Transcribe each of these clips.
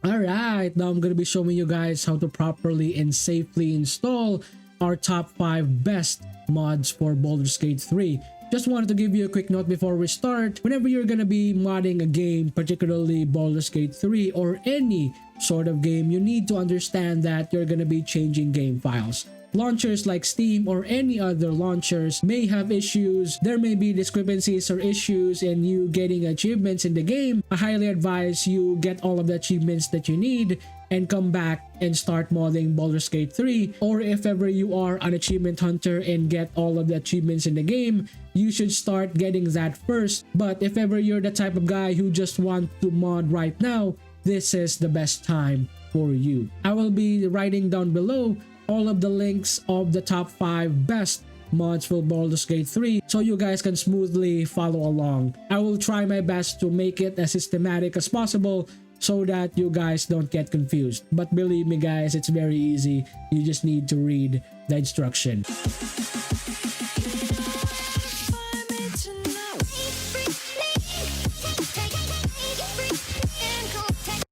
Alright, now I'm gonna be showing you guys how to properly and safely install our top 5 best mods for Baldur's Gate 3. Just wanted to give you a quick note before we start. Whenever you're gonna be modding a game, particularly Baldur's Gate 3 or any sort of game, you need to understand that you're gonna be changing game files. Launchers like Steam or any other launchers may have issues. There may be discrepancies or issues in you getting achievements in the game. I highly advise you get all of the achievements that you need and come back and start modding Baldur's Gate 3. Or if ever you are an achievement hunter and get all of the achievements in the game, you should start getting that first. But if ever you're the type of guy who just want to mod right now, this is the best time for you. I will be writing down below all of the links of the top 5 best mods for Baldur's Gate 3 so you guys can smoothly follow along. I will try my best to make it as systematic as possible so that you guys don't get confused. But believe me guys, it's very easy. You just need to read the instruction.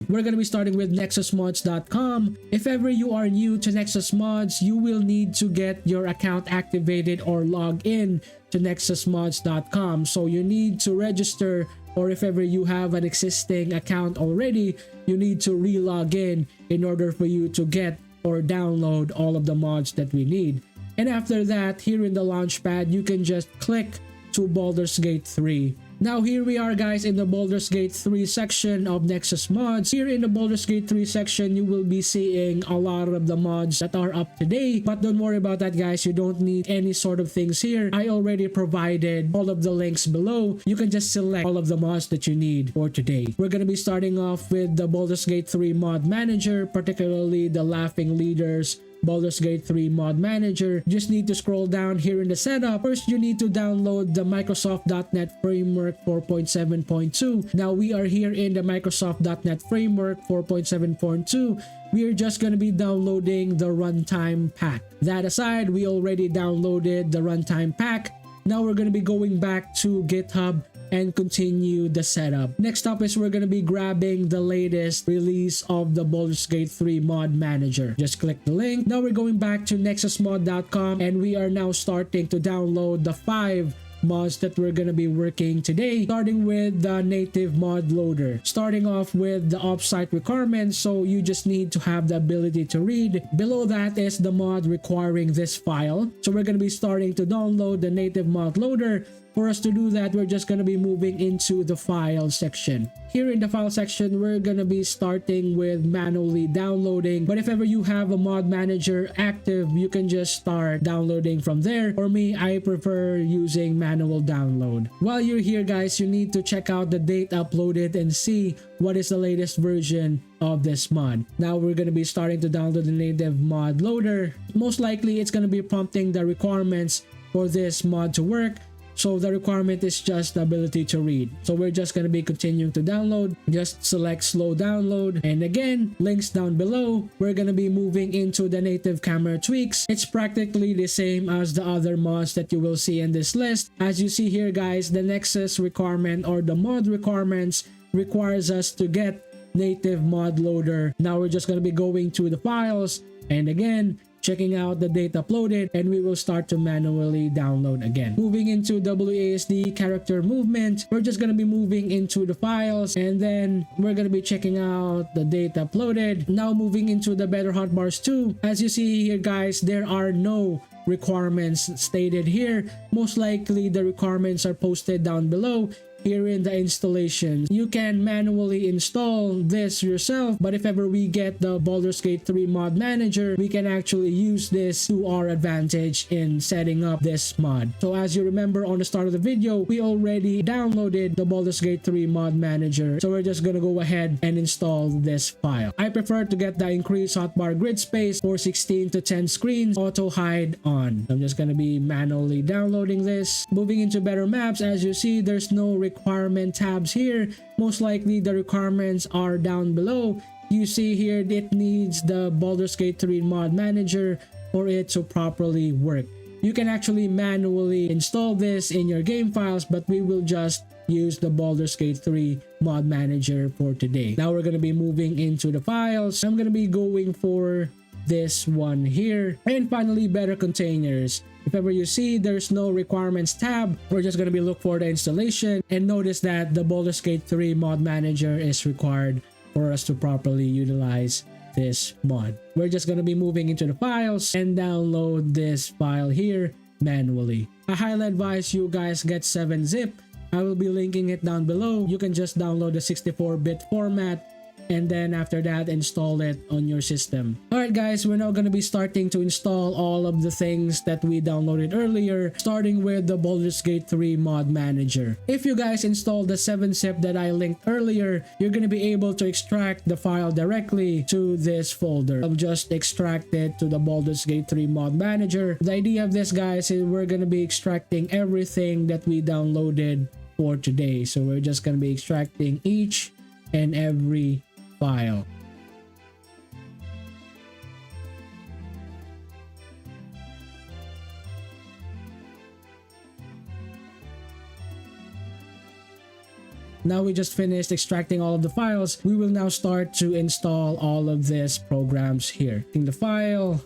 We're going to be starting with nexusmods.com. If ever you are new to Nexus Mods, you will need to get your account activated or log in to nexusmods.com. So you need to register, or if ever you have an existing account already, you need to re-log in order for you to get or download all of the mods that we need. And after that, here in the launchpad, you can just click to Baldur's Gate 3. Now here we are guys in the Baldur's Gate 3 section of Nexus Mods. Here in the Baldur's Gate 3 section, you will be seeing a lot of the mods that are up to date. But don't worry about that guys, you don't need any sort of things here. I already provided all of the links below. You can just select all of the mods that you need for today. We're going to be starting off with the Baldur's Gate 3 mod manager, particularly the Laughing Leaders Baldur's Gate 3 mod manager. Just need to scroll down here in the setup. First, you need to download the Microsoft.NET Framework 4.7.2. Now we are here in the Microsoft.NET Framework 4.7.2. We are just going to be downloading the runtime pack. That aside, we already downloaded the runtime pack. Now we're going to be going back to GitHub and continue the setup. Next up is we're going to be grabbing the latest release of the Baldur's Gate 3 mod manager. Just click the link. Now we're going back to nexusmod.com and we are now starting to download the 5 mods that we're going to be working today, starting with the native mod loader. Starting off with the offsite requirements, so you just need to have the ability to read. Below that is the mod requiring this file. So we're going to be starting to download the native mod loader. For us to do that, we're just going to be moving into the file section. Here in the file section, we're going to be starting with manually downloading. But if ever you have a mod manager active, you can just start downloading from there. For me, I prefer using manual download. While you're here guys, you need to check out the date uploaded and see what is the latest version of this mod. Now we're going to be starting to download the native mod loader. Most likely it's going to be prompting the requirements for this mod to work. So the requirement is just the ability to read. So we're just going to be continuing to download. Just select slow download. And again, links down below. We're going to be moving into the native camera tweaks. It's practically the same as the other mods that you will see in this list. As you see here guys, the Nexus requirement or the mod requirements requires us to get native mod loader. Now we're just going to be going to the files. And again, checking out the date uploaded, and we will start to manually download again. Moving into WASD character movement, we're just going to be moving into the files, and then we're going to be checking out the date uploaded. Now moving into the better hotbars 2. As you see here guys, there are no requirements stated here. Most likely the requirements are posted down below. Here in the installation, you can manually install this yourself, but if ever we get the Baldur's Gate 3 mod manager, we can actually use this to our advantage in setting up this mod. So as you remember on the start of the video, we already downloaded the Baldur's Gate 3 mod manager, so we're just gonna go ahead and install this file. I prefer to get the increased hotbar grid space for 16 to 10 screens, auto hide on. I'm just gonna be manually downloading this. Moving into better maps, as you see, there's no requirement tabs here. Most likely the requirements are down below. You see here it needs the Baldur's Gate 3 mod manager for it to properly work. You can actually manually install this in your game files, but we will just use the Baldur's Gate 3 mod manager for today. Now we're going to be moving into the files. I'm going to be going for this one here. And finally, better containers. If ever you see there's no requirements tab, we're just going to be look for the installation, and notice that the Baldur's Gate 3 mod manager is required for us to properly utilize this mod. We're just going to be moving into the files and download this file here manually. I highly advise you guys get 7-zip. I will be linking it down below. You can just download the 64-bit format and then after that install it on your system. Alright guys, we're now going to be starting to install all of the things that we downloaded earlier, starting with the Baldur's Gate 3 mod manager. If you guys install the 7-zip that I linked earlier, you're going to be able to extract the file directly to this folder. I'll just extract it to the Baldur's Gate 3 mod manager. The idea of this, guys, is we're going to be extracting everything that we downloaded for today. So we're just going to be extracting each and every file. Now we just finished extracting all of the files. We will now start to install all of these programs here. In the file,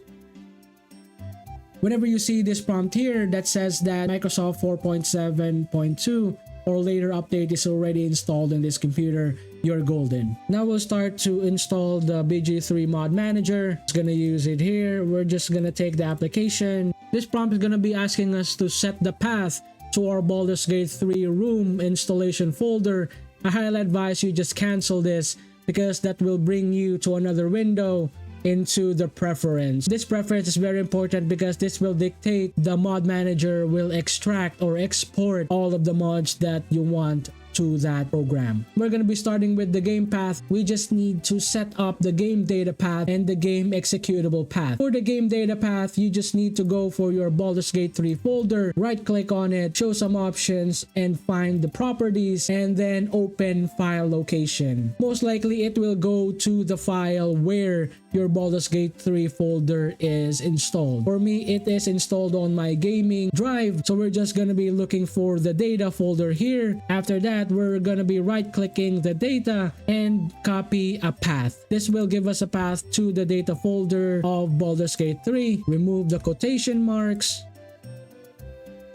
whenever you see this prompt here that says that Microsoft 4.7.2 or later update is already installed in this computer, you're golden. Now we'll start to install the BG3 mod manager. It's gonna use it here. We're just gonna take the application. This prompt is gonna be asking us to set the path to our Baldur's Gate 3 room installation folder. I highly advise you just cancel this because that will bring you to another window into the preference. This preference is very important because this will dictate the mod manager will extract or export all of the mods that you want to that program. We're going to be starting with the game path. We just need to set up the game data path and the game executable path. For the game data path, you just need to go for your Baldur's Gate 3 folder, right click on it, show some options, and find the properties, and then open file location. Most likely it will go to the file where your Baldur's Gate 3 folder is installed. For me, it is installed on my gaming drive, so we're just going to be looking for the data folder here. After that, we're going to be right clicking the data and copy a path. This will give us a path to the data folder of Baldur's Gate 3. Remove the quotation marks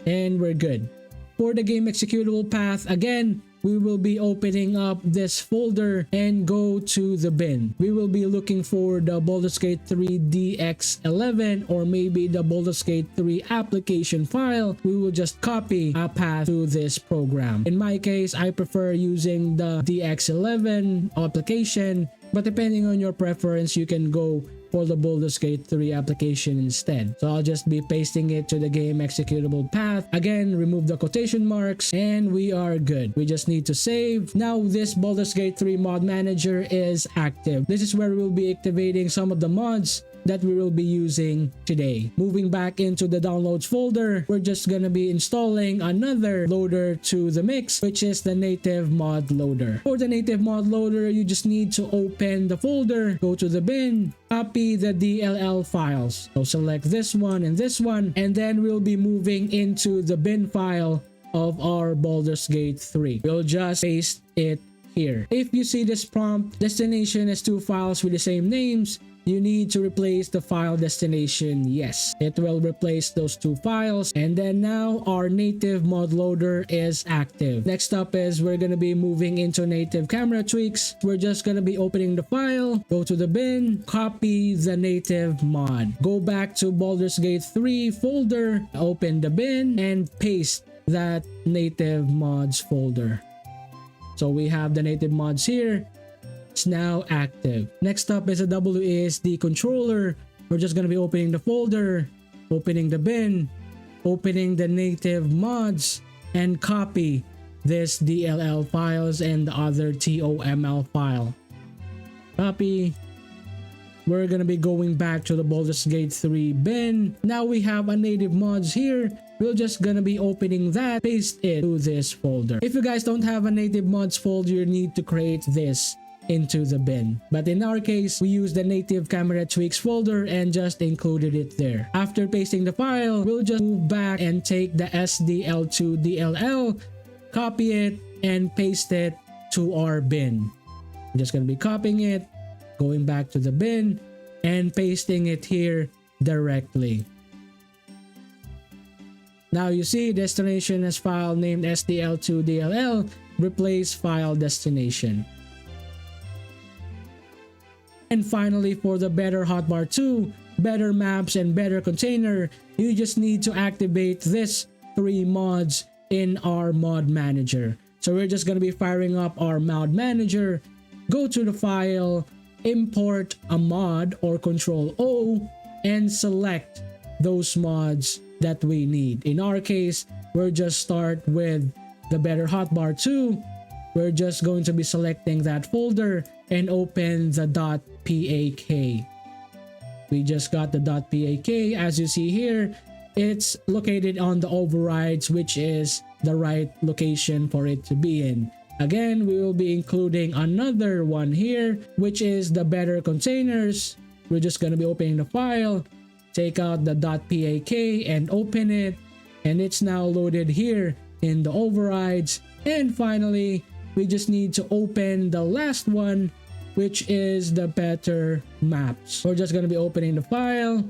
and we're good. For the game executable path, again, we will be opening up this folder and go to the bin. We will be looking for the Baldur's Gate 3 DX11 or maybe the Baldur's Gate 3 application file. We will just copy a path to this program. In my case, I prefer using the DX11 application, but depending on your preference, you can go for the Baldur's Gate 3 application instead. So I'll just be pasting it to the game executable path. Again, remove the quotation marks and we are good. We just need to save. Now this Baldur's Gate 3 mod manager is active. This is where we'll be activating some of the mods that we will be using today. Moving back into the downloads folder, we're just gonna be installing another loader to the mix, which is the native mod loader. For the native mod loader, you just need to open the folder, go to the bin, copy the DLL files. So select this one, and then we'll be moving into the bin file of our Baldur's Gate 3. We'll just paste it here. If you see this prompt, destination is 2 files with the same names, you need to replace the file destination. Yes, it will replace those 2 files. And then now our native mod loader is active. Next up is we're going to be moving into native camera tweaks. We're just going to be opening the file, go to the bin, copy the native mod. Go back to Baldur's Gate 3 folder, open the bin, and paste that native mods folder. So we have the native mods here. It's now active. Next up is a WASD controller. We're just going to be opening the folder, opening the bin, opening the native mods, and copy this DLL files and the other TOML file. Copy. We're going to be going back to the Baldur's Gate 3 bin. Now we have a native mods here. We're just gonna be opening that, paste it to this folder. If you guys don't have a native mods folder, you need to create this into the bin. But in our case, we use the native camera tweaks folder and just included it there. After pasting the file, we'll just move back and take the SDL2 DLL, copy it, and paste it to our bin. I'm just going to be copying it, going back to the bin, and pasting it here directly. Now you see destination as file named SDL2DLL, replace file destination. And finally, for the Better Hotbar 2, Better Maps, and Better Container, you just need to activate this 3 mods in our mod manager. So we're just going to be firing up our mod manager, go to the file, import a mod or Control O, and select those mods that we need. In our case, we'll just start with the Better Hotbar 2. We're just going to be selecting that folder and open the .pak. We just got the .pak. As you see here, it's located on the overrides, which is the right location for it to be in. Again, we will be including another one here, which is the Better Containers. We're just going to be opening the file, take out the .pak and open it, and it's now loaded here in the overrides. And finally, we just need to open the last one, which is the Better Maps. We're just going to be opening the file,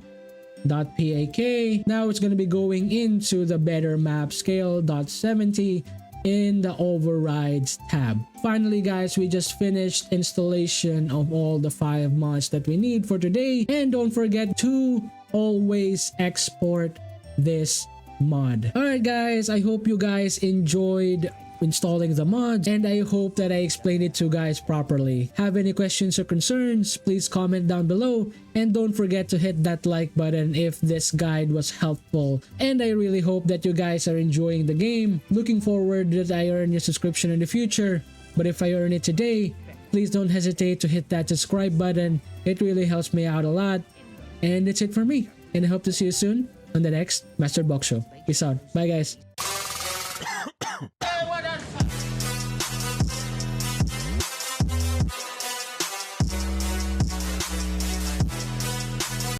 .pak. Now it's going to be going into the Better Map Scale .70 in the Overrides tab. Finally guys, we just finished installation of all the 5 mods that we need for today. And don't forget to always export this mod. Alright guys, I hope you guys enjoyed installing the mods, and I hope that I explained it to you guys properly. Have any questions or concerns, please comment down below, and don't forget to hit that like button if this guide was helpful. And I really hope that you guys are enjoying the game. Looking forward that I earn your subscription in the future, but if I earn it today, please don't hesitate to hit that subscribe button. It really helps me out a lot. And that's it for me, and I hope to see you soon on the next MasterBok show. Peace out. Bye guys.